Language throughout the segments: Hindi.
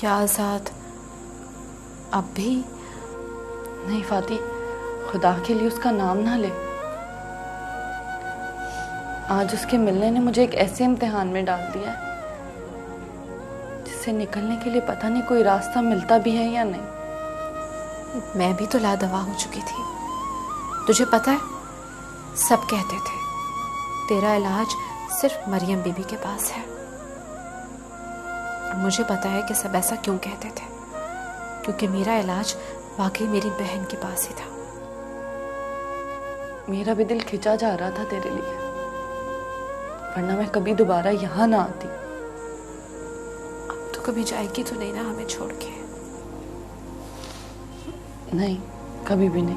क्या आजाद? अब भी? नहीं फाती, खुदा के लिए उसका नाम ना ले। आज उसके मिलने ने मुझे एक ऐसे इम्तिहान में डाल दिया है जिससे निकलने के लिए पता नहीं कोई रास्ता मिलता भी है या नहीं। मैं भी तो लादवा हो चुकी थी। तुझे पता है, सब कहते थे तेरा इलाज सिर्फ मरियम बीबी के पास है। और मुझे पता है कि सब ऐसा क्यों कहते थे, क्योंकि मेरा इलाज वाकई मेरी बहन के पास ही था। मेरा भी दिल खिंचा जा रहा था तेरे लिए, वरना मैं कभी दोबारा यहाँ ना आती। अब तो कभी जाएगी तो नहीं ना हमें छोड़ के? नहीं, कभी भी नहीं।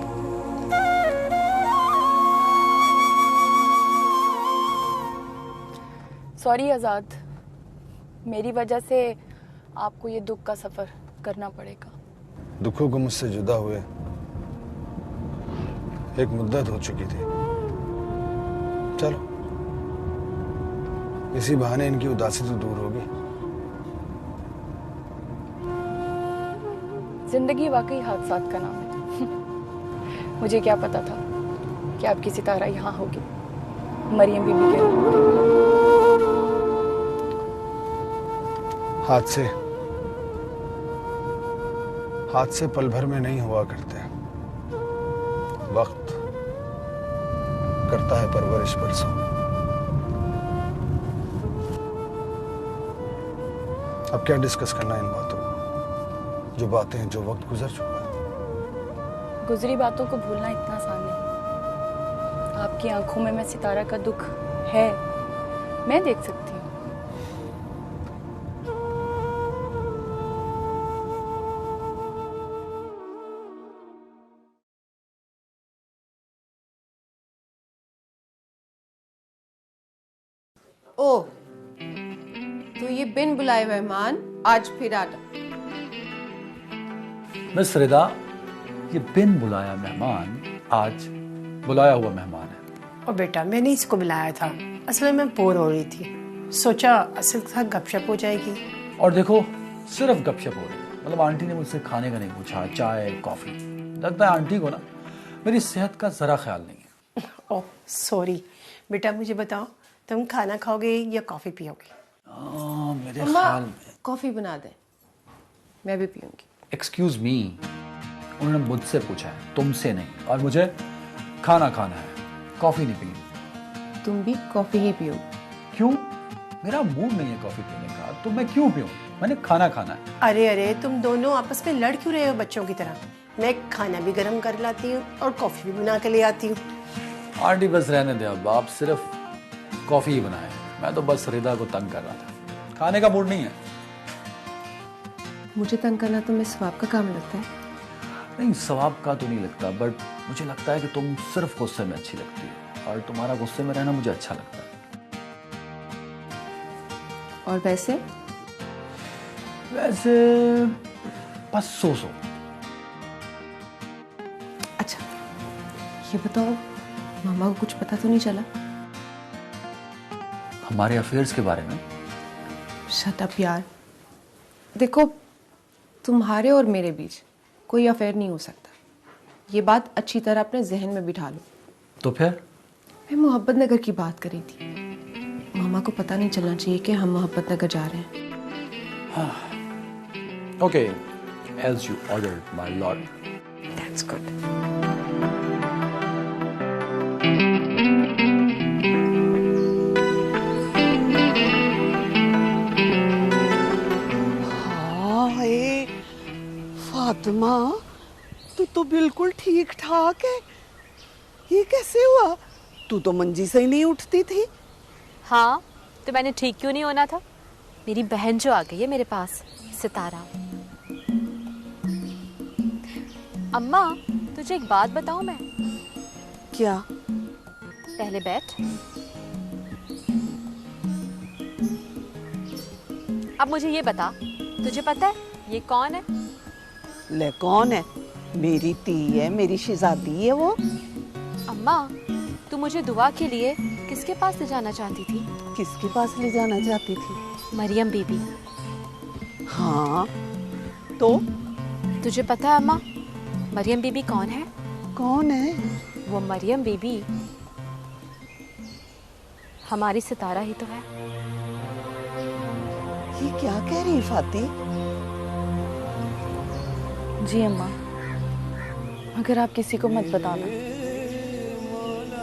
सॉरी आजाद, मेरी वजह से आपको ये दुख का सफर करना पड़ेगा। दुखों को मुझसे जुदा हुए एक मुद्दत हो चुकी थी। चलो, इसी बहाने इनकी उदासी तो दूर होगी। जिंदगी वाकई हादसात का नाम है। मुझे क्या पता था कि आपकी सितारा यहाँ होगी, मरियम बीबी के रूप में। हादसे पल भर में नहीं हुआ करते। वक्त करता है परवरिश बरसों। अब क्या डिस्कस करना इन बातों को, जो बातें, जो वक्त गुजर चुका है। गुजरी बातों को भूलना इतना आसान नहीं। आपकी आंखों में मैं सितारा का दुख है, मैं देख सकती हूँ। ओ, तो ये बिन बुलाए मेहमान आज फिर आ गए। मिस रिदा, ये बिन बुलाया मेहमान आज बुलाया हुआ मेहमान है। और बेटा, मैंने इसको बुलाया था, असल में मैं बोर हो रही थी, सोचा असल के साथ गपशप हो जाएगी। और देखो, सिर्फ गपशप हो रही है। मतलब आंटी ने मुझसे खाने का नहीं पूछा, चाय कॉफी। लगता है आंटी को ना मेरी सेहत का जरा ख्याल नहीं है। ओह सॉरी बेटा, मुझे बताओ तुम खाना खाओगे या कॉफी पियोगे? मेरे ख्याल में कॉफी बना दे, मैं भी पीऊंगी। एक्सक्यूज मी, उन्होंने मुझसे पूछा है, तुमसे नहीं। और मुझे खाना खाना है, कॉफी नहीं पीनी। तुम भी कॉफी ही पियो। क्यों? मेरा मूड नहीं है कॉफी पीने का, तो मैं क्यों पीऊं? मैंने खाना खाना है। अरे अरे, तुम दोनों आपस में लड़ क्यों रहे हो बच्चों की तरह? मैं खाना भी गर्म कर लाती हूँ और कॉफी भी बना के ले आती हूँ। आंटी बस रहने दे, अब आप सिर्फ कॉफी ही बनाए। मैं तो बस रिदा को तंग कर रहा था, खाने का मूड नहीं है। मुझे तंग करना तुम्हें सवाब का काम लगता है? नहीं, सवाब का तो नहीं लगता, बट मुझे लगता है कि तुम सिर्फ गुस्से में अच्छी लगती हो, और तुम्हारा गुस्से में रहना मुझे अच्छा लगता है। और वैसे बस सो। अच्छा, ये बताओ, मामा को कुछ पता तो नहीं चला हमारे अफेयर्स के बारे में? शट अप यार। देखो, तुम्हारे और मेरे बीच कोई अफेयर नहीं हो सकता। ये बात अच्छी तरह अपने जहन में बिठा लो। तो फिर? मैं मोहब्बत नगर की बात करी थी। मामा को पता नहीं चलना चाहिए कि हम मोहब्बत नगर जा रहे हैं। Okay, as you ordered, my lord. That's good. Fatima, तू तो बिल्कुल ठीक ठाक है। ये कैसे हुआ? तू तो मंजी से ही नहीं उठती थी। हाँ, तो मैंने ठीक क्यों नहीं होना था? मेरी बहन जो आ गई है मेरे पास, सितारा। अम्मा, तुझे एक बात बताऊं मैं? क्या? पहले बैठ। अब मुझे ये बता, तुझे पता है ये कौन है? ले, कौन है? मेरी ती है, मेरी शहजादी है वो। अम्मा, तू मुझे दुआ के लिए किसके पास ले जाना चाहती थी? किसके पास ले जाना चाहती थी? मरियम बीबी। हाँ, तो तुझे पता है अम्मा, मरियम बीबी कौन है? कौन है? वो मरियम बीबी हमारी सितारा ही तो है। ये क्या कह रही है फाती? जी अम्मा, मगर आप किसी को मत बताना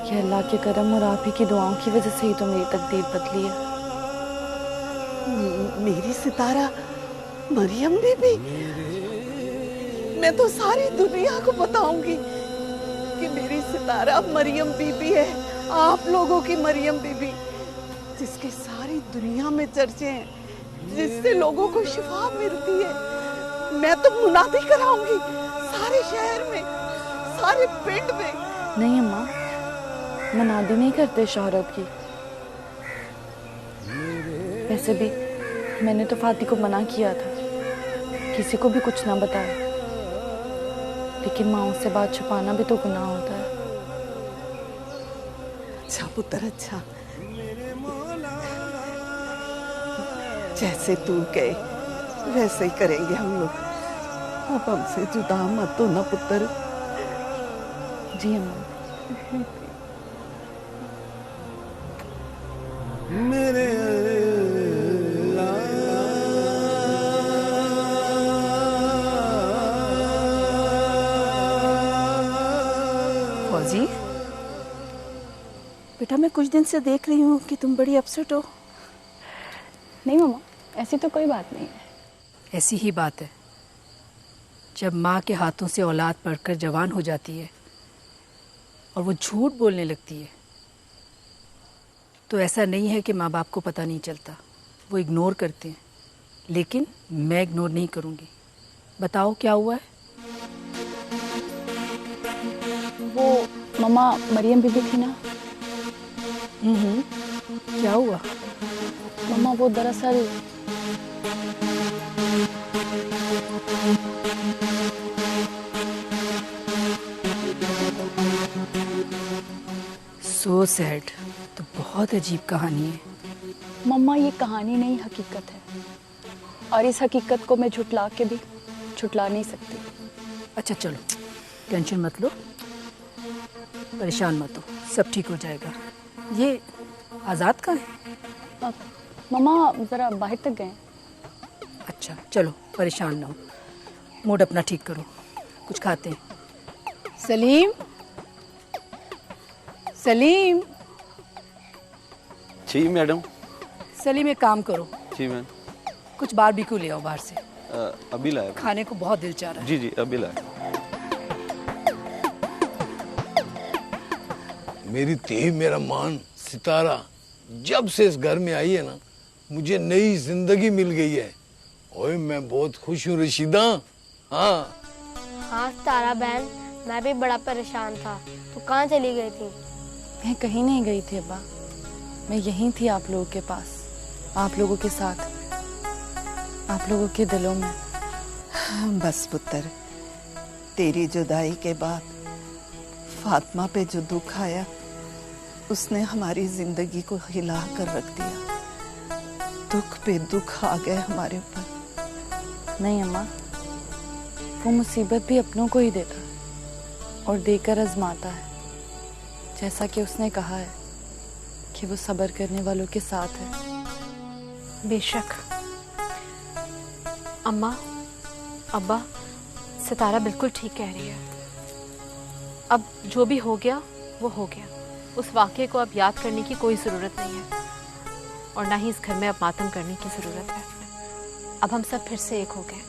कि अल्लाह के करम और आप ही की दुआओं की वजह से ही तो मेरी तकदीर बदली है। मेरी सितारा मरियम बीबी? मैं तो सारी दुनिया को बताऊंगी कि मेरी सितारा मरियम बीबी है, आप लोगों की मरियम बीबी, जिसके सारी दुनिया में चर्चे हैं, जिससे लोगों को शिफा मिलती है। मैं तो मुनादी कराऊंगी सारे शहर में, सारे पिंड में। नहीं अम्मा, मनादी नहीं करते शोहरत की। वैसे भी मैंने तो फाती को मना किया था किसी को भी कुछ ना बताए, लेकिन माँ से बात छुपाना भी तो गुनाह होता है। अच्छा पुत्र, अच्छा, जैसे तू कहे वैसे ही करेंगे हम लोग। अब हमसे जुदा मत हो ना पुत्र। जी अम्मा। मेरे फौजी बेटा, मैं कुछ दिन से देख रही हूँ कि तुम बड़ी अपसेट हो। नहीं मम्मा, ऐसी तो कोई बात नहीं है। ऐसी ही बात है, जब माँ के हाथों से औलाद पढ़कर जवान हो जाती है और वो झूठ बोलने लगती है, तो ऐसा नहीं है कि माँ बाप को पता नहीं चलता, वो इग्नोर करते हैं। लेकिन मैं इग्नोर नहीं करूँगी। बताओ क्या हुआ है? वो मम्मा मरियम बीबी थी ना, क्या हुआ? मम्मा वो दरअसल सो सैड। तो बहुत अजीब कहानी है। मम्मा ये कहानी नहीं, हकीकत है, और इस हकीकत को मैं झुटला के भी झुटला नहीं सकती। अच्छा चलो, टेंशन मत लो, परेशान मत हो, सब ठीक हो जाएगा। ये आज़ाद कहाँ है? मम्मा ज़रा बाहर तक गए। अच्छा चलो, परेशान ना हो, मूड अपना ठीक करो, कुछ खाते हैं। सलीम, सलीम। जी मैडम। सलीम एक काम करो, जी मैम। कुछ बारबेक्यू ले आओ बाहर से। अभी लाया। खाने को बहुत दिल चाह रहा है। जी जी अभी लाया। मेरी तेई मेरा मान सितारा जब से इस घर में आई है ना, मुझे नई जिंदगी मिल गई है। ओए मैं बहुत खुश हूँ रशीदा। हाँ हाँ सितारा बहन, मैं भी बड़ा परेशान था। तू कहाँ चली गई थी? मैं कहीं नहीं गई थी अब्बा, मैं यहीं थी आप लोगों के पास, आप लोगों के साथ, आप लोगों के दिलों में। बस पुत्र, तेरी जुदाई के बाद फातिमा पे जो दुख आया, उसने हमारी जिंदगी को हिला कर रख दिया। दुख पे दुख आ गए हमारे ऊपर। नहीं अम्मा, वो मुसीबत भी अपनों को ही देता और देकर आजमाता है, जैसा कि उसने कहा है कि वो सब्र करने वालों के साथ है। बेशक अम्मा, अब्बा, सितारा बिल्कुल ठीक कह रही है। अब जो भी हो गया वो हो गया। उस वाक़े को अब याद करने की कोई ज़रूरत नहीं है, और ना ही इस घर में अब मातम करने की ज़रूरत है। अब हम सब फिर से एक हो गए।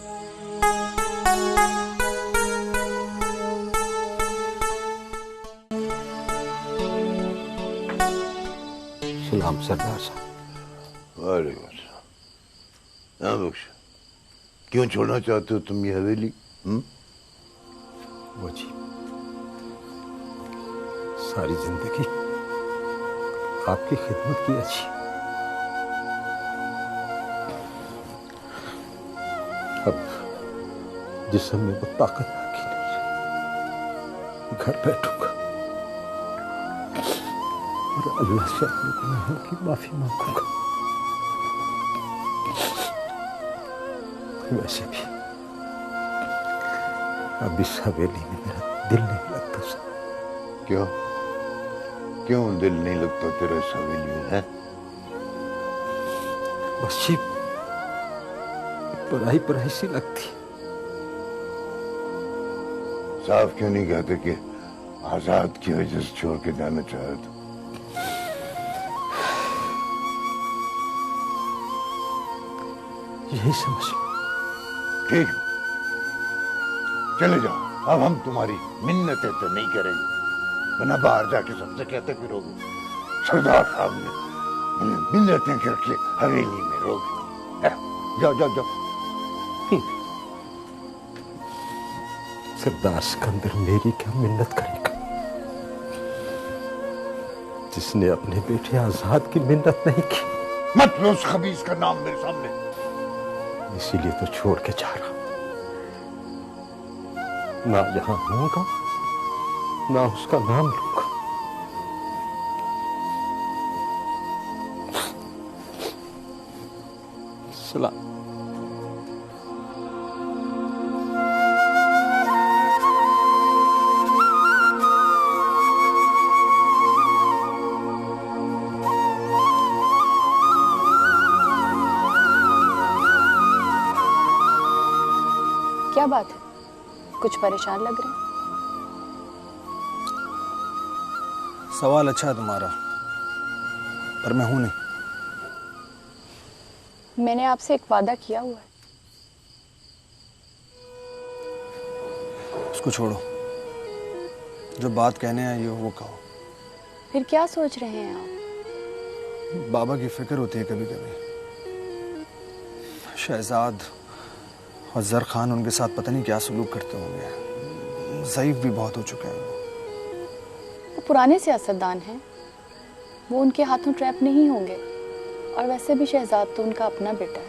सलाम सरदार साहब। अरे हाँ बख्श, क्यों छोड़ना चाहते हो तुम ये हवेली? वो जी, सारी जिंदगी आपकी खिदमत की अच्छी, अब जिस्म में वो ताकत बाकी नहीं, घर बैठूंगा और अल्लाह से अपने गुनाहों की माफी मांगूंगा। वैसे भी अब इस हवेली में मेरा दिल नहीं लगता सर। क्यों क्यों दिल नहीं लगता तेरा इस हवेली में है? बस ये पराई पराई सी लगती। साफ क्यों नहीं कहते कि आजाद की वजह से छोड़ के जाना चाहे तो? यही समझ लो। ठीक है, चले जाओ। अब हम तुम्हारी मिन्नतें तो नहीं करेंगे, वरना बाहर जाके सबसे कहते फिरोगे सरदार साहब ने मिन्नतें करके हवेली में रोक दी। जाओ जाओ जाओ। सरदार सिकंदर मेरी क्या मिन्नत करेगा, जिसने अपने बेटे आजाद की मिन्नत नहीं की। मत लो उस खबीस का नाम मेरे सामने। इसीलिए तो छोड़ के जा रहा, ना यहां होऊंगा ना उसका नाम लूंगा। सलाम। क्या बात है, कुछ परेशान लग रहे हैं? सवाल अच्छा है तुम्हारा, पर मैं हूं नहीं। मैंने आपसे एक वादा किया हुआ है। उसको छोड़ो, जो बात कहने आई हो वो कहो। फिर क्या सोच रहे हैं आप? बाबा की फिक्र होती है कभी कभी। शहजाद और जर खान उनके साथ पता नहीं क्या सलूक करते होंगे। ज़ईफ भी बहुत हो चुके हैं वो पुराने सियासतदान हैं, वो उनके हाथों ट्रैप नहीं होंगे। और वैसे भी शहजाद तो उनका अपना बेटा है।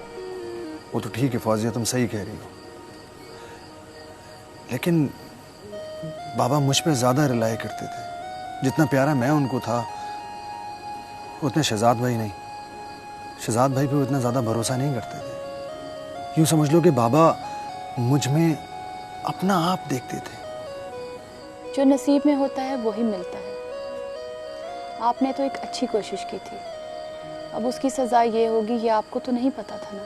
वो तो ठीक है फौजिया, तुम सही कह रही हो, लेकिन बाबा मुझ पे ज्यादा रिलाई करते थे। जितना प्यारा मैं उनको था उतने शहजाद भाई नहीं। शहजाद भाई पे उतना ज्यादा भरोसा नहीं करते थे। यूं समझ लो कि बाबा मुझ में अपना आप देखते थे। जो नसीब में होता है वही मिलता है। आपने तो एक अच्छी कोशिश की थी, अब उसकी सजा ये होगी ये आपको तो नहीं पता था ना।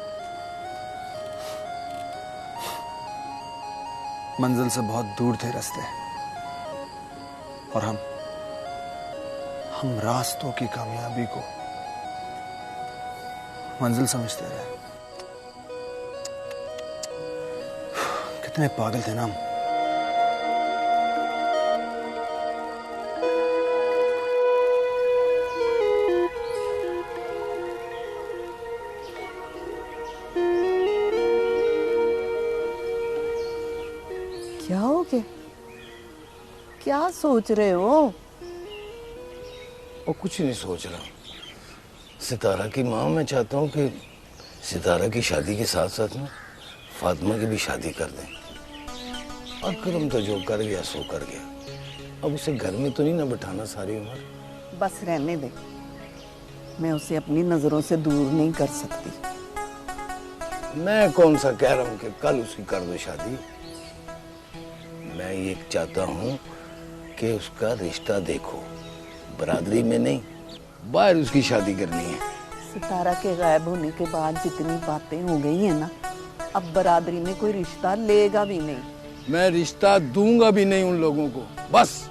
मंजिल से बहुत दूर थे रास्ते, और हम रास्तों की कामयाबी को मंजिल समझते रहे। कितने पागल थे ना हम। क्या हो गया? क्या सोच रहे हो? और कुछ नहीं सोच रहा। सितारा की माँ, मैं चाहता हूँ कि सितारा की शादी के साथ साथ में फातिमा की भी शादी कर दें। अकरम तो जो कर गया सो कर गया, अब उसे घर में तो नहीं ना बिठाना सारी उम्र। बस रहने दे, मैं उसे अपनी नजरों से दूर नहीं कर सकती। मैं कौन सा कह रहा हूँ कि कल उसकी कर दो शादी। मैं ये चाहता हूँ कि उसका रिश्ता देखो, बरादरी में नहीं, बाहर उसकी शादी करनी है। सितारा के गायब होने के बाद जितनी बातें हो गई है ना, अब बरादरी में कोई रिश्ता लेगा भी नहीं। मैं रिश्ता दूंगा भी नहीं उन लोगों को, बस।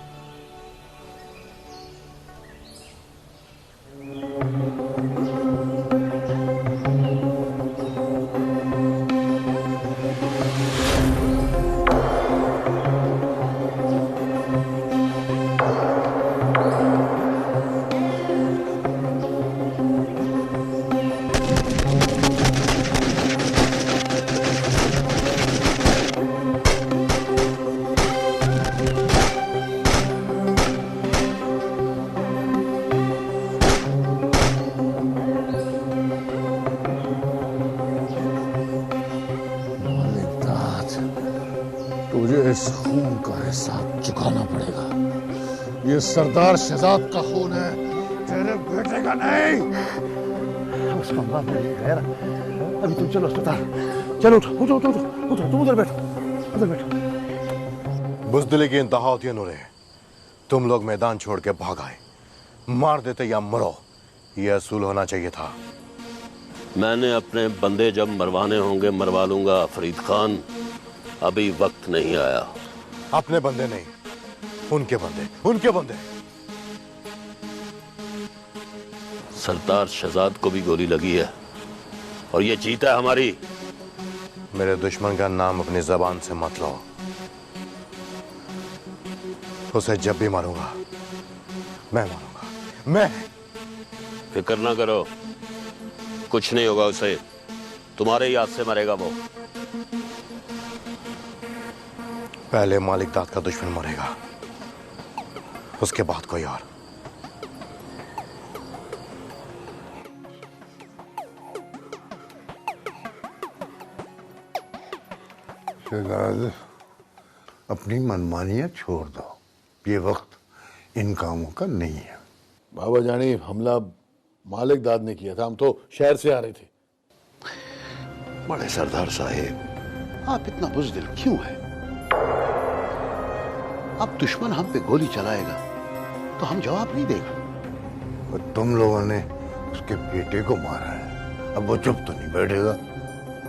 तुझे इस खून का हिसाब चुकाना पड़ेगा। ये सरदार शहजाद का खून है, तेरे बेटे का नहीं। उसका बाप नहीं है। अभी तुम चलो अस्पताल, चलो उठो उठो उठो उठो, तुम उधर बैठो, उधर बैठो। बुज़दिली की इंतहा होती है नूरे। तुम लोग मैदान छोड़ के भाग आए, मार देते या मरो, यह असूल होना चाहिए था। मैंने अपने बंदे जब मरवाने होंगे मरवा लूंगा फरीद खान, अभी वक्त नहीं आया। अपने बंदे नहीं, उनके बंदे, उनके बंदे। सरदार शहजाद को भी गोली लगी है और ये जीता है हमारी। मेरे दुश्मन का नाम अपनी जबान से मत लो। उसे जब भी मारूंगा मैं मारूंगा, मैं। फिक्र ना करो, कुछ नहीं होगा उसे, तुम्हारे याद से मरेगा वो। पहले मालिक दाद का दुश्मन मरेगा, उसके बाद कोई और। शहजाद, अपनी मनमानियां छोड़ दो, ये वक्त इन कामों का नहीं है। बाबा जानी, हमला मालिक दाद ने किया था, हम तो शहर से आ रहे थे। बड़े सरदार साहेब, आप इतना बुज़दिल क्यों है? अब दुश्मन हम पे गोली चलाएगा तो हम जवाब नहीं देगा। और तुम लोगों ने उसके बेटे को मारा है, अब वो चुप तो नहीं बैठेगा।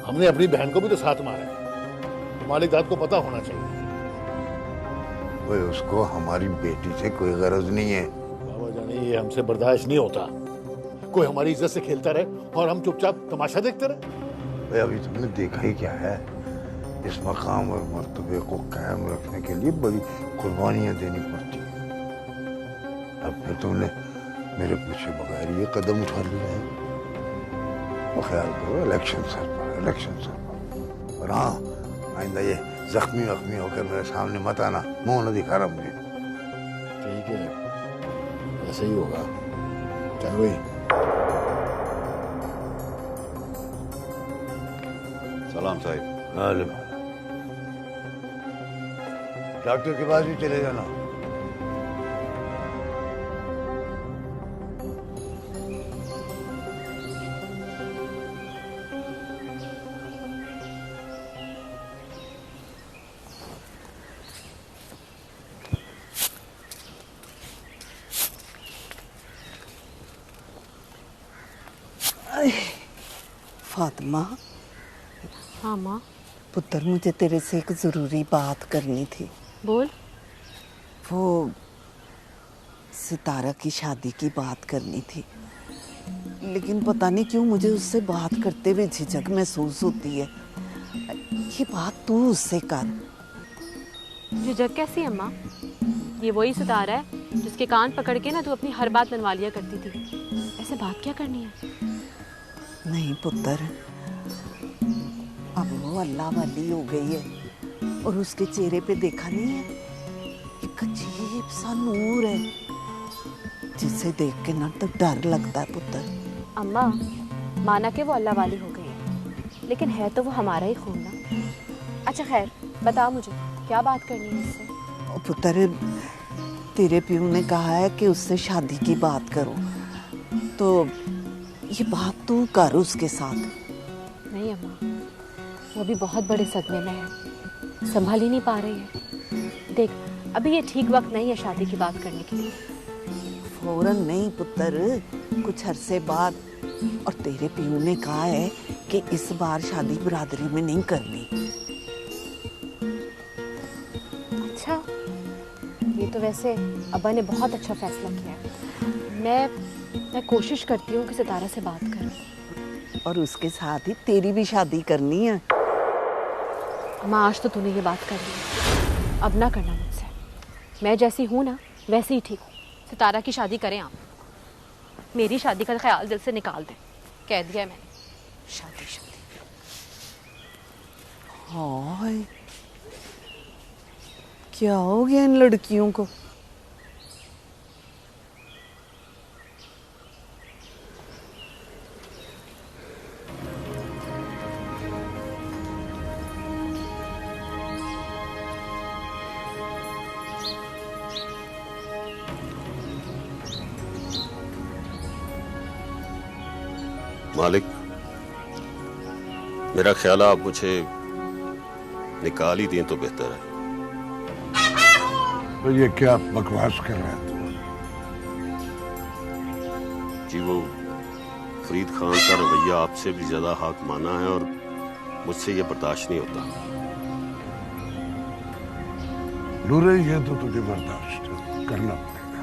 हमने अपनी बहन को भी तो साथ मारा है, मालिक दाद को पता होना चाहिए। वो उसको हमारी बेटी से कोई गरज नहीं है। बाबा जानी, ये हमसे बर्दाश्त नहीं होता। कोई हमारी इज्जत से खेलता रहे और हम चुपचाप तमाशा देखते रहे। भाई अभी तुमने देखा ही क्या है, इस मकाम और मर्तबे को कायम रखने के लिए बड़ी कुर्बानियां देनी पड़ती हैं। अब फिर तुमने मेरे पीछे बगैर ये कदम उठा लिया है। वो ख्याल करो, इलेक्शन सर पर, इलेक्शन सर पर। और हाँ, आइंदा ये जख्मी वख्मी होकर मेरे सामने मत आना, मुंह न दिखा रहा मुझे। ठीक है, ऐसे ही होगा। चल भाई। सलाम साहिब। डॉक्टर के पास भी चले जाना। फातिमा। हाँ माँ। पुत्र, मुझे तेरे से एक ज़रूरी बात करनी थी। बोल। वो सितारा की शादी की बात करनी थी, लेकिन पता नहीं क्यों मुझे उससे बात करते हुए झिझक महसूस होती है। ये बात तू उससे कर। झिझक कैसी अम्मा? ये वही सितारा है जिसके कान पकड़ के ना तू अपनी हर बात मनवा लिया करती थी। ऐसे बात क्या करनी है? नहीं पुत्र, अब वो अल्लाह वाली हो गई है और उसके चेहरे पे देखा नहीं है, एक अजीब सा नूर है जिसे देख के ना तो डर लगता है पुत्र। अम्मा, माना कि वो अल्लाह वाली हो गई है, लेकिन है तो वो हमारा ही खून ना। अच्छा खैर, बता मुझे क्या बात करनी है उससे? पुत्र, तेरे प्यू ने कहा है कि उससे शादी की बात करो, तो ये बात तू कर उसके साथ। नहीं अम्मा, वो भी बहुत बड़े सदमे में है, संभाल ही नहीं पा रही है। देख, अभी ये ठीक वक्त नहीं है शादी की बात करने के लिए। फौरन नहीं पुत्र, कुछ अरसे बाद। और तेरे प्यू ने कहा है कि इस बार शादी बिरादरी में नहीं करनी। अच्छा, ये तो वैसे अब्बा ने बहुत अच्छा फैसला किया है। मैं कोशिश करती हूँ कि सितारा से बात करूँ। और उसके साथ ही तेरी भी शादी करनी है। माँ, आज तो तूने ये बात कर ली, अब ना करना मुझसे। मैं जैसी हूँ ना वैसे ही ठीक हूँ। सितारा की शादी करें आप, मेरी शादी का ख्याल दिल से निकाल दें। कह दिया है मैंने, शादी शादी। हाय, क्या हो गया इन लड़कियों को? मालिक, मेरा ख्याल आप मुझे निकाल ही दें तो बेहतर है। तो ये क्या बकवास कर रहा है तू? जी वो फरीद खान का रवैया आपसे भी ज्यादा हाकमाना है और मुझसे ये बर्दाश्त नहीं होता। नूरे, ये तो तुझे बर्दाश्त करना पड़ेगा।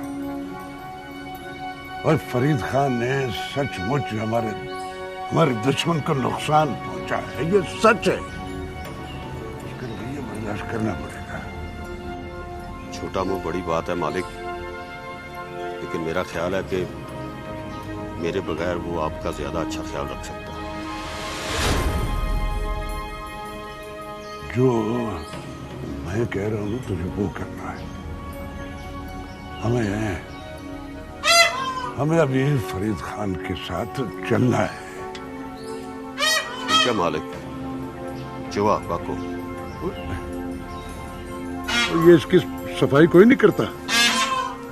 और फरीद खान ने सचमुच हमारे दुश्मन को नुकसान पहुंचा है, ये सच है। इसका रवैया बर्दाश्त करना पड़ेगा। छोटा मुंह बड़ी बात है मालिक, लेकिन मेरा ख्याल है कि मेरे बगैर वो आपका ज्यादा अच्छा ख्याल रख सकता है। जो मैं कह रहा हूं तुझे वो करना है। हमें अभी फरीद खान के साथ चलना है। ठीक है मालिक, जो आपका को। ये इसकी सफाई कोई नहीं करता।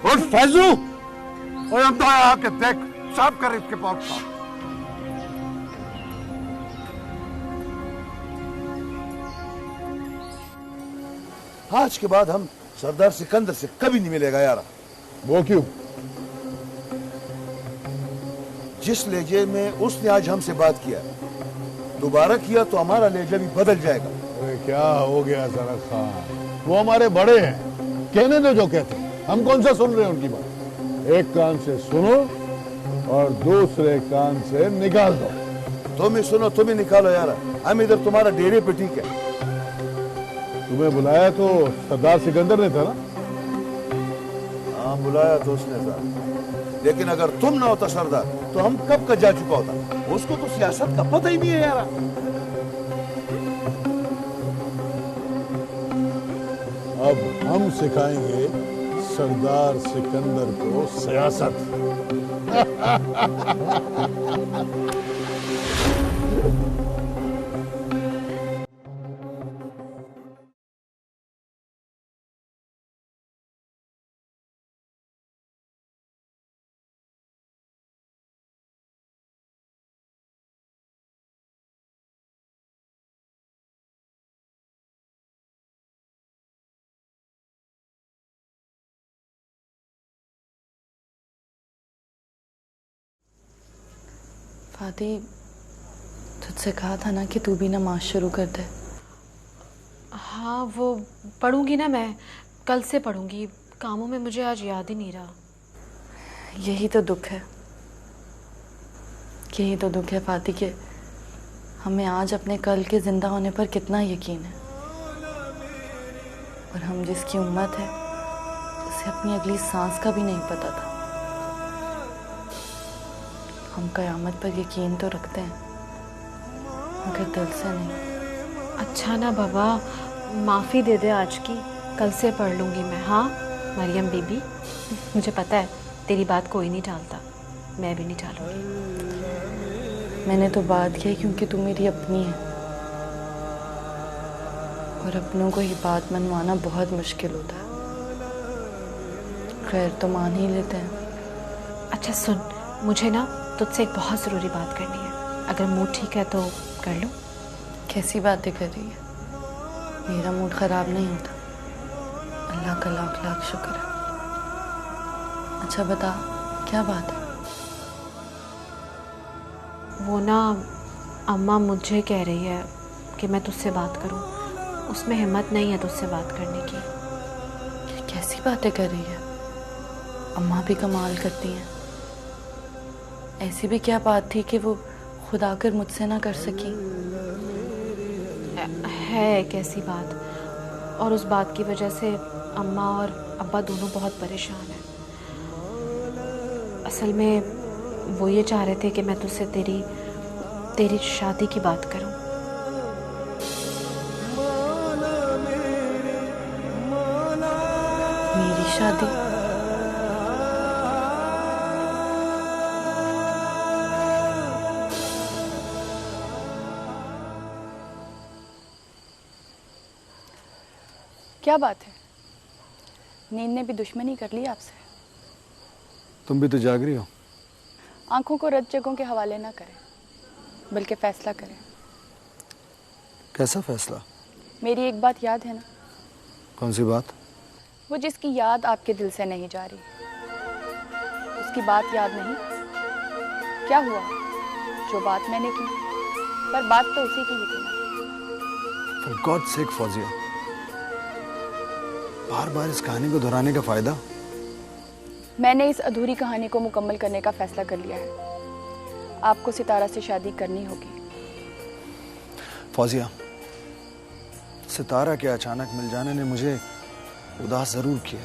और फैजू, और हम तो आके देख, साफ कर इसके पॉट का। आज के बाद हम सरदार सिकंदर से कभी नहीं मिलेगा यार। वो क्यों? जिस लहजे में उसने आज हमसे बात किया, दोबारा किया तो हमारा लहजा भी बदल जाएगा। अरे क्या हो गया जरा खान, वो हमारे बड़े हैं, कहने दो जो कहते हैं। हम कौन सा सुन रहे हैं उनकी बात? एक कान से सुनो और दूसरे कान से निकाल दो। तुम ही सुनो, तुम ही निकालो यार। हम इधर तुम्हारा डेरे पे ठीक है। तुम्हें बुलाया तो सरदार सिकंदर ने था ना? हाँ, बुलाया तो उसने था, लेकिन अगर तुम ना होता सरदार तो हम कब का जा चुका होता। उसको तो सियासत का पता ही नहीं है यार। अब हम सिखाएंगे सरदार सिकंदर को सियासत। फादी, तुझसे कहा था ना कि तू भी नमाज शुरू कर दे। हाँ, वो पढ़ूंगी ना, मैं कल से पढ़ूंगी। कामों में मुझे आज याद ही नहीं रहा। यही तो दुख है, यही तो दुख है फाती, कि हमें आज अपने कल के जिंदा होने पर कितना यकीन है, और हम जिसकी उम्मत है उसे अपनी अगली सांस का भी नहीं पता था। हम कयामत पर यकीन तो रखते हैं, मगर दिल से नहीं। अच्छा ना बाबा, माफ़ी दे दे आज की, कल से पढ़ लूँगी मैं। हाँ मरियम बीबी, मुझे पता है तेरी बात कोई नहीं टालता, मैं भी नहीं टालूंगी। मैंने तो बात की क्योंकि तू मेरी अपनी है, और अपनों को ही बात मनवाना बहुत मुश्किल होता है। खैर तो मान ही लेते हैं। अच्छा सुन, मुझे ना तुझसे एक बहुत ज़रूरी बात करनी है, अगर मूड ठीक है तो कर लो। कैसी बातें कर रही है? मेरा मूड ख़राब नहीं होता, अल्लाह का लाख लाख शुक्र है। अच्छा बता, क्या बात है? वो ना अम्मा मुझे कह रही है कि मैं तुझसे बात करूं, उसमें हिम्मत नहीं है तुझसे बात करने की। कैसी बातें कर रही है? अम्मा भी कमाल करती हैं। ऐसी भी क्या बात थी कि वो खुद आकर मुझसे ना कर सकी? है कैसी बात, और उस बात की वजह से अम्मा और अब्बा दोनों बहुत परेशान हैं। असल में वो ये चाह रहे थे कि मैं तुझसे तेरी शादी की बात करूं। मेरी शादी? क्या बात है? नींद ने भी दुश्मनी कर ली आपसे। तुम भी तो जाग रही हो। आंखों को रत जगहों के हवाले ना करें, बल्कि फैसला करें। कैसा फैसला? मेरी एक बात याद है ना? कौन सी बात? वो जिसकी याद आपके दिल से नहीं जा रही, उसकी बात याद नहीं। क्या हुआ? जो बात मैंने की, पर बात तो उसी की ही थी ना। For God's sake, फौजिया, बार बार इस कहानी को दोहराने का फायदा? मैंने इस अधूरी कहानी को मुकम्मल करने का फैसला कर लिया है। आपको सितारा से शादी करनी होगी। फौजिया, सितारा के अचानक मिल जाने ने मुझे उदास जरूर किया,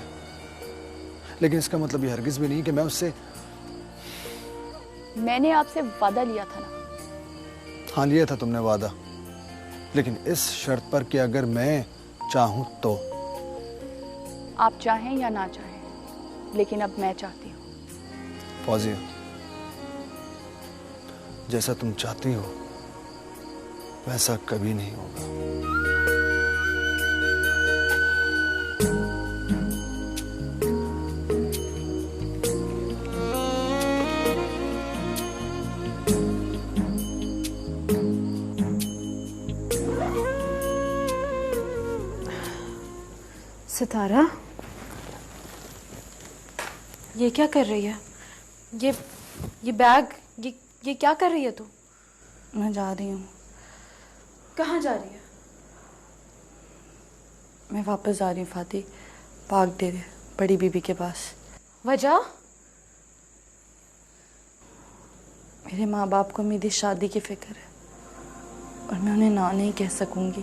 लेकिन इसका मतलब ये हरगिज भी नहीं कि मैं उससे। मैंने आपसे वादा लिया था ना। हाँ, लिया था तुमने वादा, लेकिन इस शर्त पर कि अगर मैं चाहूं तो। आप चाहें या ना चाहें, लेकिन अब मैं चाहती हूँ। फौजिया, जैसा तुम चाहती हो वैसा कभी नहीं होगा। सितारा, ये क्या कर रही है? ये बैग, ये क्या कर रही है तू? मैं जा रही हूँ। कहाँ जा रही है? मैं वापस जा रही हूँ फाती, पाक डेरे, बड़ी बीबी के पास। वजह? मेरे माँ बाप को मेरी शादी की फिक्र है और मैं उन्हें ना नहीं कह सकूंगी।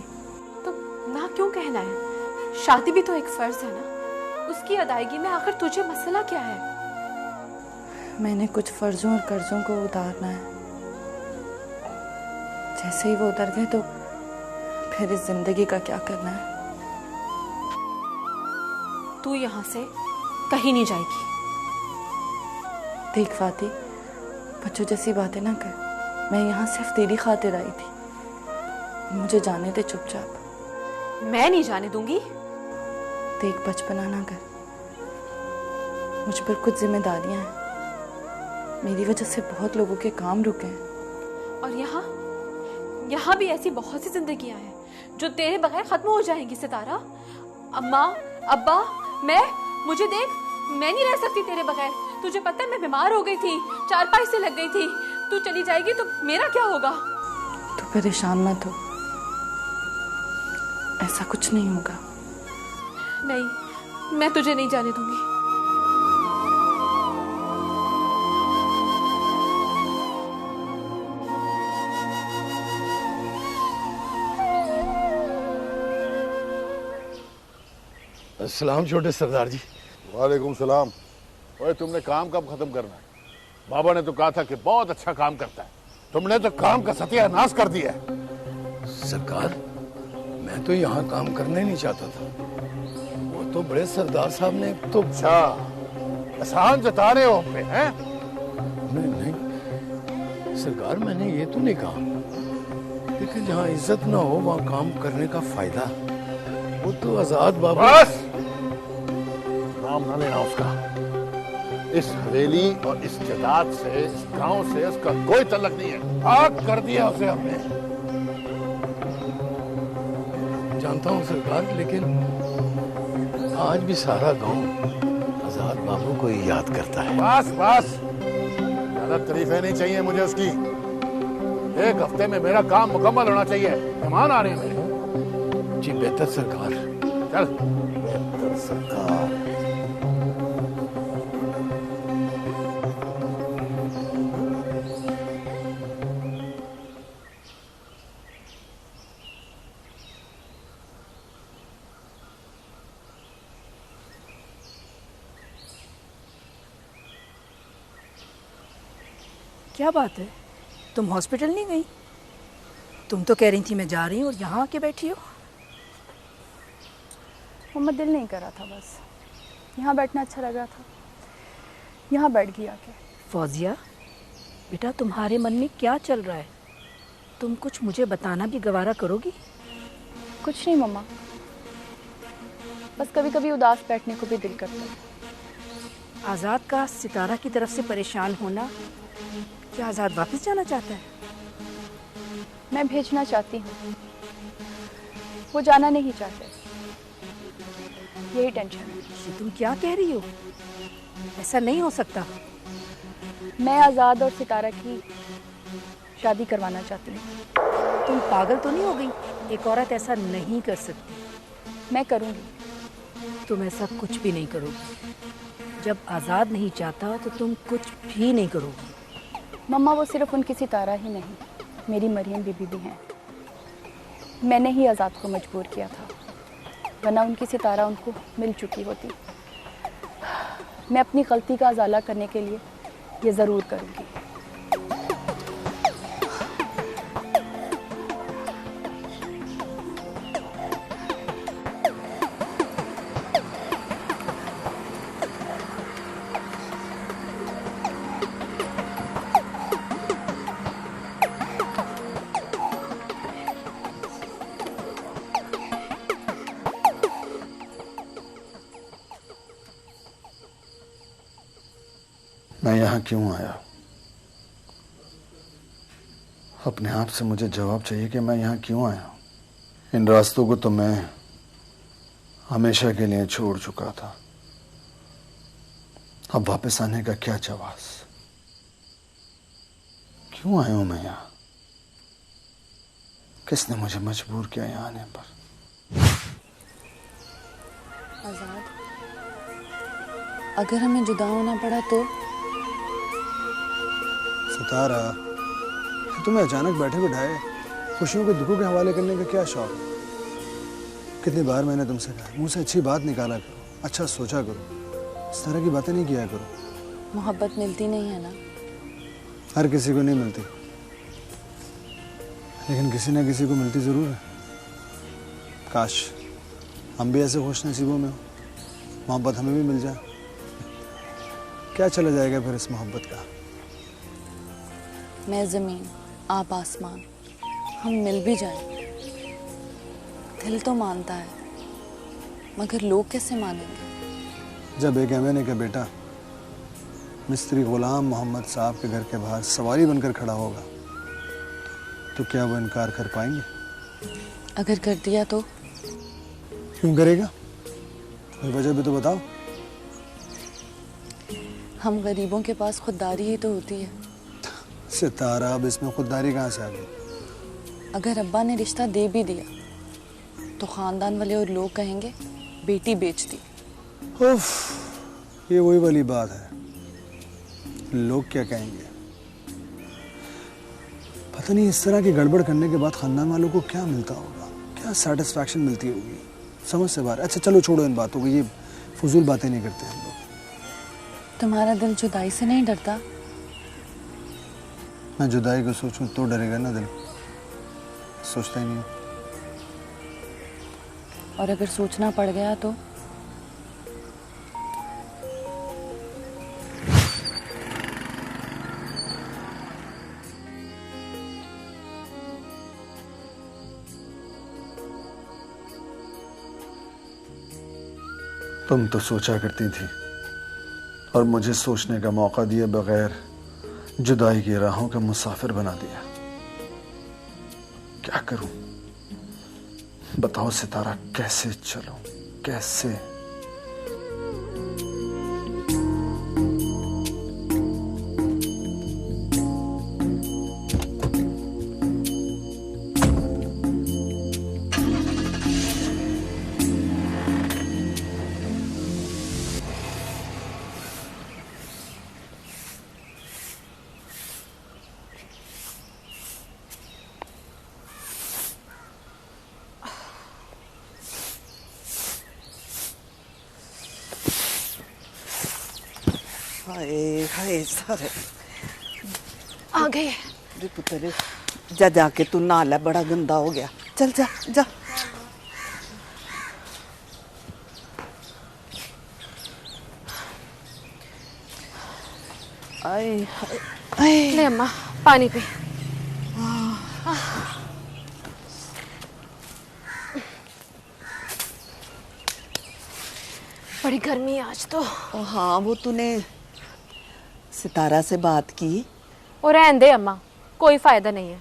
तो ना क्यों कहना है? शादी भी तो एक फर्ज है ना, उसकी अदायगी में आखिर तुझे मसला क्या है? मैंने कुछ फर्जों और कर्जों को उतारना है। जैसे ही वो उतर गए तो फिर इस जिंदगी का क्या करना है? तू यहाँ से कहीं नहीं जाएगी। देख फाती, बच्चों जैसी बातें ना कर। मैं यहाँ सिर्फ तेरी खातिर आई थी। मुझे जाने दे चुपचाप। मैं नहीं जाने दूंगी। देख, बचपना ना कर। मुझ पर कुछ जिम्मेदारियां हैं। मेरी वजह से बहुत लोगों के काम रुके हैं। और यहाँ भी ऐसी बहुत सी जिंदगियां हैं जो तेरे बगैर खत्म हो जाएंगी। सितारा, अम्मा, अब्बा, मुझे देख, मैं नहीं रह सकती तेरे बगैर। तुझे पता है मैं बीमार हो गई थी, चारपाई से लग गई थी। तू चली जाएगी तो मेरा क्या होगा? तू परेशान मत हो, ऐसा कुछ नहीं होगा। नहीं, मैं तुझे नहीं जाने दूंगी। अस्सलाम छोटे सरदार जी। वालेकुम सलाम। ओए, तुमने काम कब खत्म करना है? बाबा ने तो कहा था कि बहुत अच्छा काम करता है। तुमने तो काम का सत्यानाश कर दिया है। सरकार, मैं तो यहाँ काम करना ही नहीं चाहता था। वो तो बड़े सरदार साहब ने तो। अच्छा, एहसान जता रहे हो हम पे, हैं? नहीं सरकार, मैंने ये तो नहीं कहा, लेकिन जहाँ इज्जत ना हो वहाँ काम करने का फायदा। वो तो आजाद बाबा। बस नाम ना लेना उसका। इस हवेली और इस जायदाद से, इस गांव से उसका कोई तल्लक नहीं है। भाग कर दिया उसे हमने। जानता हूँ सरकार, लेकिन आज भी सारा गांव आजाद बाबू को ही याद करता है। बस बस, ज्यादा तारीफें नहीं चाहिए मुझे उसकी। एक हफ्ते में मेरा काम मुकम्मल होना चाहिए। मेहमान आ रहे हैं मेरे। जी बेहतर सरकार। चल। बेहतर सरकार। क्या बात है, तुम हॉस्पिटल नहीं गई? तुम तो कह रही थी मैं जा रही हूँ और यहाँ आके बैठी हो। मम्मा, दिल नहीं कर रहा था, बस यहाँ बैठना अच्छा लग रहा था, यहाँ बैठ गई आके। फौजिया बेटा, तुम्हारे मन में क्या चल रहा है? तुम कुछ मुझे बताना भी गवारा करोगी? कुछ नहीं मम्मा, बस कभी कभी उदास बैठने को भी दिल करता है। आज़ाद का सितारा की तरफ से परेशान होना, क्या आज़ाद वापस जाना चाहता है? मैं भेजना चाहती हूँ, वो जाना नहीं चाहते, यही टेंशन है। ये तुम क्या कह रही हो? ऐसा नहीं हो सकता। मैं आज़ाद और सितारा की शादी करवाना चाहती हूँ। तुम पागल तो नहीं हो गई? एक औरत ऐसा नहीं कर सकती। मैं करूँगी। तुम ऐसा कुछ भी नहीं करोगी। जब आज़ाद नहीं चाहता तो तुम कुछ भी नहीं करोगी। मम्मा, वो सिर्फ उनकी सितारा ही नहीं, मेरी मरियम बीबी भी हैं। मैंने ही आज़ाद को मजबूर किया था, वरना उनकी सितारा उनको मिल चुकी होती। मैं अपनी गलती का अजाला करने के लिए ये ज़रूर करूँगी। मैं यहाँ क्यों आया? अपने आप से मुझे जवाब चाहिए कि मैं यहाँ क्यों आया। इन रास्तों को तो मैं हमेशा के लिए छोड़ चुका था। अब वापस आने का क्या जवाब? क्यों आया हूं मैं यहाँ? किसने मुझे मजबूर किया यहाँ आने पर? आज़ाद, अगर हमें जुदा होना पड़ा तो? सितारा, तुम्हें अचानक बैठे बिठाए खुशियों को दुखों के हवाले करने का क्या शौक है? कितनी बार मैंने तुमसे कहा मुंह से अच्छी बात निकाला करो, अच्छा सोचा करो, इस तरह की बातें नहीं किया करो। मोहब्बत मिलती नहीं है ना? हर किसी को नहीं मिलती, लेकिन किसी ना किसी को मिलती जरूर है। काश हम भी ऐसे खुश नसीबों में हो, मोहब्बत हमें भी मिल जाए। क्या चला जाएगा फिर इस मोहब्बत का? मैं ज़मीन, आप आसमान, हम मिल भी जाएं। दिल तो मानता है, मगर लोग कैसे मानेंगे? जब एक एमएनए का बेटा मिस्त्री गुलाम मोहम्मद साहब के घर के बाहर सवारी बनकर खड़ा होगा तो क्या वो इनकार कर पाएंगे? अगर कर दिया तो? क्यों करेगा? कोई वजह भी तो बताओ। हम गरीबों के पास खुददारी ही तो होती है। सितारा, अब इसमें खुददारी कहाँ से आ गई? अगर अब्बा ने रिश्ता दे भी दिया तो खानदान वाले और लोग कहेंगे बेटी बेच दी। उफ, ये वही वाली बात है, लोग क्या कहेंगे। पता नहीं इस तरह की गड़बड़ करने के बाद खानदान वालों को क्या मिलता होगा, क्या सेटिस्फैक्शन मिलती होगी, समझ से बाहर। अच्छा चलो छोड़ो इन बातों को, ये फजूल बातें नहीं करते हम लोग। तुम्हारा दिल जुदाई से नहीं डरता? मैं जुदाई को सोचूं तो डरेगा ना दिल, सोचता ही नहीं। और अगर सोचना पड़ गया तो? तुम तो सोचा करती थी और मुझे सोचने का मौका दिए बगैर जुदाई की राहों का मुसाफिर बना दिया। क्या करूं बताओ सितारा, कैसे चलूं, कैसे? हाय हाय सारे आ गए। अरे पुत्र, जा जाके तू नहा, बड़ा गंदा हो गया। चल जा जा। आए हाय आए। ले अम्मा पानी पी। बड़ी गर्मी है आज तो। हाँ, वो तूने सितारा से बात की? और रहने दे अम्मा, कोई फायदा नहीं है।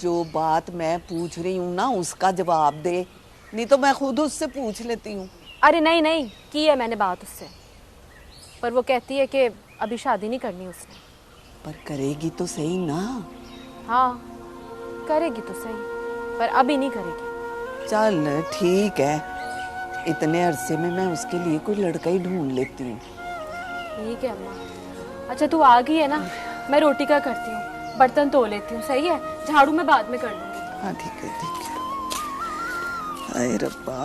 जो बात मैं पूछ रही हूँ ना उसका जवाब दे, नहीं तो मैं खुद उससे पूछ लेती हूँ। अरे नहीं नहीं, की है मैंने बात उससे, पर वो कहती है कि अभी शादी नहीं करनी उसने। पर करेगी तो सही ना। हाँ करेगी तो सही, पर अभी नहीं करेगी। चल ठीक है, इतने अरसे में मैं उसके लिए कोई लड़का ही ढूंढ लेती हूँ। ठीक है अम्मा। अच्छा तू आ गई है ना, मैं रोटी का करती हूँ, बर्तन धो लेती हूँ, सही है? झाड़ू मैं बाद में कर लूंगी। हाँ ठीक है ठीक है। हाय रब्बा।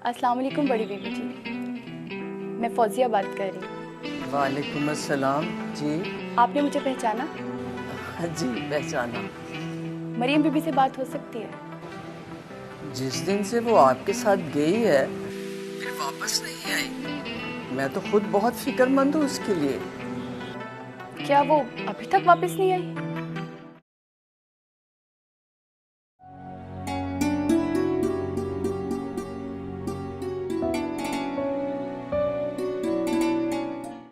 अस्सलाम वालेकुम बड़ी बीबी जी, मैं फौजिया बात कर रही हूँ। वालेकुम अस्सलाम जी। आपने मुझे पहचाना? जी पहचाना। मरियम बीबी से बात हो सकती है? जिस दिन से वो आपके साथ गई है फिर वापस नहीं आई। मैं तो खुद बहुत फिक्रमंद हूँ उसके लिए। क्या वो अभी तक वापस नहीं आई?